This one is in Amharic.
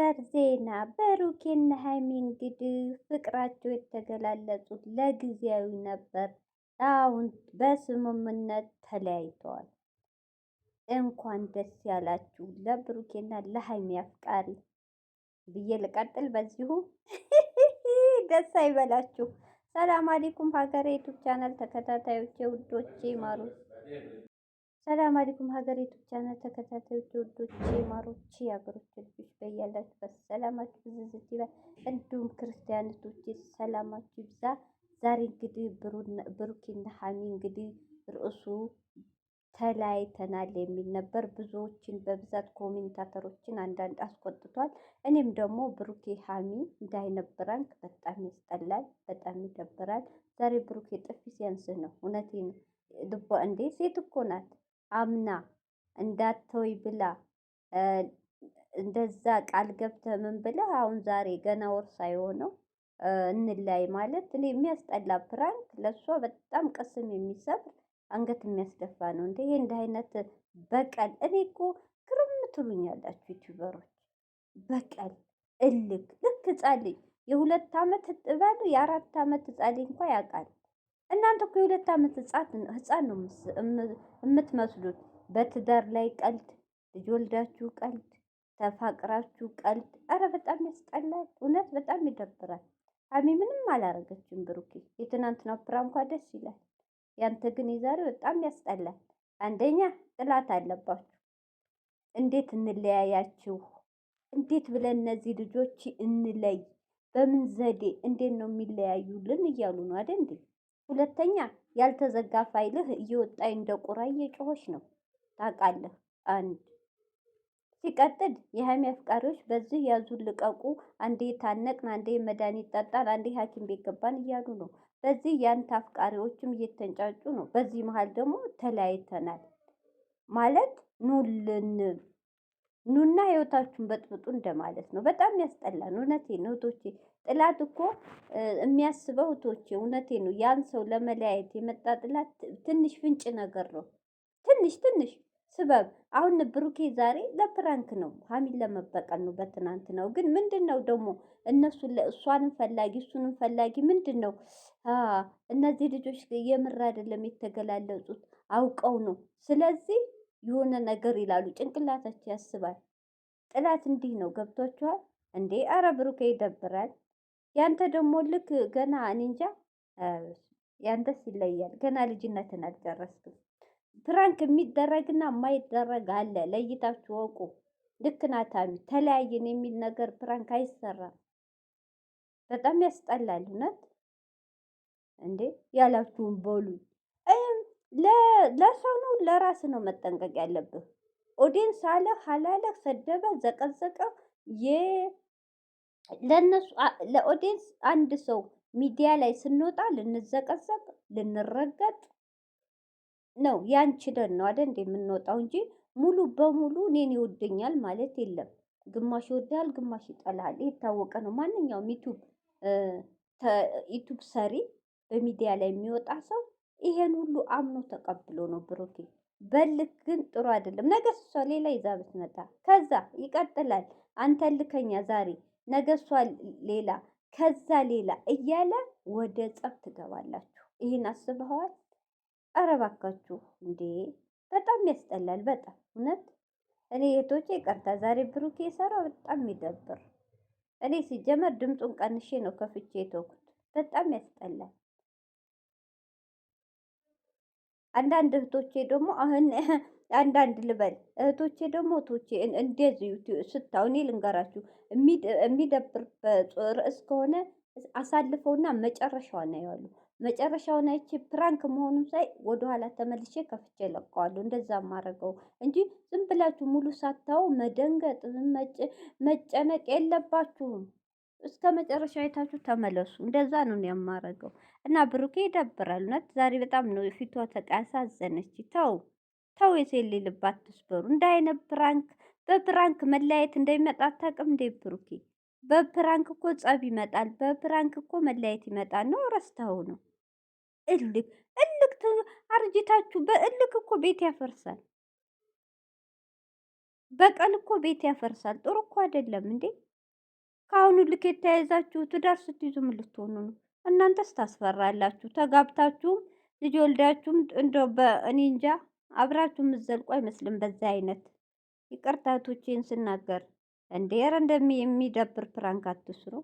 ሰበር ዜና ብሩኬና ሀይሚ እንግዲህ ፍቅራቸው የተገላለጹት ለጊዜያዊ ነበር። አሁን በስምምነት ተለያይተዋል። እንኳን ደስ ያላችሁ ለብሩኬና ለሀይሚ አፍቃሪ ብዬ ልቀጥል በዚሁ። ደስ አይበላችሁ። ሰላም አለይኩም ሀገሬ ዩቱብ ቻናል ተከታታዮቼ ውዶቼ ማሩ ሰላም አለይኩም ሀገሬ ዩቱብ ቻናል ተከታታዮች ውዶቼ ማሮቼ ሀገሮች ልጆች በያላችሁበት ሰላማችሁ ብዝዝት ይበል። እንዲሁም ክርስቲያኖች ሰላማችሁ ይብዛ። ዛሬ እንግዲህ ብሩኬና ሀይሚ እንግዲህ ርዕሱ ተለያይተናል የሚል ነበር። ብዙዎችን በብዛት ኮሜንታተሮችን አንዳንድ አስቆጥቷል። እኔም ደግሞ ብሩኬ ሀይሚ እንዳይነበራንክ በጣም ያስጠላል፣ በጣም ይደብራል። ዛሬ ብሩኬ ጥፊ ሲያንስህ ነው። እውነቴን ልቧ እንዴ ሴት እኮ ናት። አምና እንዳትተወኝ ብላ እንደዛ ቃል ገብተህ ምን ብለህ አሁን ዛሬ ገና ወር ሳይሆነው እንላይ ማለት እኔ የሚያስጠላ ፕራንክ ለሷ በጣም ቅስም የሚሰብር አንገት የሚያስደፋ ነው። እንዴ ይሄ እንደ አይነት በቀል እኔ እኮ ግርም ትሉኛላችሁ ዩቲዩበሮች። በቀል እልክ ልክ ህጻን ልጅ የሁለት አመት ጥበሉ የአራት አመት ህጻን ልጅ እንኳን ያውቃል። እናንተ እኮ የሁለት አመት ህጻን ነው የምትመስሉት። በትዳር ላይ ቀልድ፣ ልጅ ወልዳችሁ ቀልድ፣ ተፋቅራችሁ ቀልድ። አረ በጣም ያስጠላል። እውነት በጣም ይደብራል። ሀይሚ ምንም አላረገችም። ብሩኬ የትናንትናው ፕራንኳ ደስ ይላል። ያንተ ግን የዛሬው በጣም ያስጠላል። አንደኛ ጥላት አለባችሁ። እንዴት እንለያያችሁ? እንዴት ብለን እነዚህ ልጆች እንለይ? በምን ዘዴ እንዴት ነው የሚለያዩልን እያሉ ነው አይደል እንዴ? ሁለተኛ ያልተዘጋ ፋይልህ እየወጣ እንደ ቁራ እየጮኸች ነው ታውቃለህ። አንድ ሲቀጥል የሀይሚ አፍቃሪዎች በዚህ ያዙን ልቀቁ፣ አንዴ ታነቅን፣ አንዴ መድኃኒት ጠጣን፣ አንዴ ሐኪም ቤት ገባን እያሉ ነው። በዚህ ያንተ አፍቃሪዎችም እየተንጫጩ ነው። በዚህ መሀል ደግሞ ተለያይተናል ማለት ኑና ህይወታችሁን በጥብጡ እንደማለት ነው። በጣም ያስጠላል። እውነቴን ነው እህቶቼ። ጥላት እኮ የሚያስበው እህቶቼ፣ እውነቴን ነው። ያን ሰው ለመለያየት የመጣ ጥላት ትንሽ ፍንጭ ነገር ነው። ትንሽ ስበብ። አሁን ብሩኬ ዛሬ ለፕራንክ ነው፣ ሀሚን ለመበቀል ነው። በትናንት ነው ግን ምንድን ነው ደግሞ እነሱ እሷንም ፈላጊ እሱንም ፈላጊ ምንድን ነው? እነዚህ ልጆች የምር አይደለም የተገላለጹት፣ አውቀው ነው። ስለዚህ የሆነ ነገር ይላሉ፣ ጭንቅላታቸው ያስባል። ጥላት እንዲህ ነው። ገብቷችኋል እንዴ? አረ ብሩኬ ይደብራል። ያንተ ደግሞ ልክ ገና እኔ እንጃ፣ ያንተስ ይለያል። ገና ልጅነትን አልጨረስክም። ፕራንክ የሚደረግና የማይደረግ አለ። ለይታችሁ ወቁ። ልክ ናት ሀይሚ። ተለያየን የሚል ነገር ፕራንክ አይሰራም። በጣም ያስጠላል። እውነት እንዴ ያላችሁን በሉ። ለሰው ነው ለራስ ነው መጠንቀቅ ያለብህ። ኦዲየንስ አለ ሀላለ ሰደበ ዘቀዘቀ ለነሱ ለኦዲየንስ አንድ ሰው ሚዲያ ላይ ስንወጣ ልንዘቀዘቅ ልንረገጥ ነው። ያንችለን ነው አይደል እንደ የምንወጣው እንጂ ሙሉ በሙሉ እኔን ይወደኛል ማለት የለም። ግማሽ ይወዳል፣ ግማሽ ይጠላል። የታወቀ ነው። ማንኛውም ዩቱብ ሰሪ በሚዲያ ላይ የሚወጣ ሰው ይሄን ሁሉ አምኖ ተቀብሎ ነው። ብሩኬ በልክ ግን ጥሩ አይደለም። ነገ እሷ ሌላ ይዛ ብትመጣ ከዛ ይቀጥላል። አንተ ልከኛ ዛሬ ነገ እሷ ሌላ ከዛ ሌላ እያለ ወደ ጸብ ትገባላችሁ። ይህን አስበኸዋል? ኧረ እባካችሁ እንዴ! በጣም ያስጠላል። በጣም እውነት። እኔ የቶቼ ይቅርታ ዛሬ ብሩኬ የሰራው በጣም የሚደብር። እኔ ሲጀመር ድምፁን ቀንሼ ነው ከፍቼ የተውኩት። በጣም ያስጠላል። አንዳንድ እህቶቼ ደግሞ አሁን አንዳንድ ልበል እህቶቼ ደግሞ እህቶቼ እንደዚህ ስታው እኔ ልንገራችሁ የሚደብር ርዕስ ከሆነ አሳልፈውና መጨረሻውን ያያሉ። መጨረሻውን አይቼ ፕራንክ መሆኑን ሳይ ወደኋላ ተመልሼ ከፍቼ ለቀዋለሁ። እንደዛ ማረገው እንጂ ዝም ብላችሁ ሙሉ ሳታው መደንገጥ መጨነቅ የለባችሁም። እስከ መጨረሻ አይታችሁ ተመለሱ። እንደዛ ነው የማረገው። እና ብሩኬ ይደብራል። እውነት ዛሬ በጣም ነው ፊቷ ተቃሳዘነች። ተው የሴት ልብ አትስበሩ። እንደ አይነት ፕራንክ በፕራንክ መለያየት እንደሚመጣ አታውቅም እንዴ ብሩኬ? በፕራንክ እኮ ጸብ ይመጣል። በፕራንክ እኮ መለያየት ይመጣል። ነው ረስተኸው ነው? እልክ አርጅታችሁ በእልክ እኮ ቤት ያፈርሳል። በቀል እኮ ቤት ያፈርሳል። ጥሩ እኮ አይደለም እንዴ? ከአሁኑ ልክ የተያይዛችሁ ትዳር ስትይዙ ምን ልትሆኑ ነው? እናንተስ ታስፈራላችሁ። ተጋብታችሁም ልጅ ወልዳችሁም እንደው በእኔ እንጃ አብራችሁ የምትዘልቁ አይመስልም። በዛ አይነት ይቅርታ እህቶቼን ስናገር እንዴ! ኧረ የሚደብር ፕራንክ አትስሩ።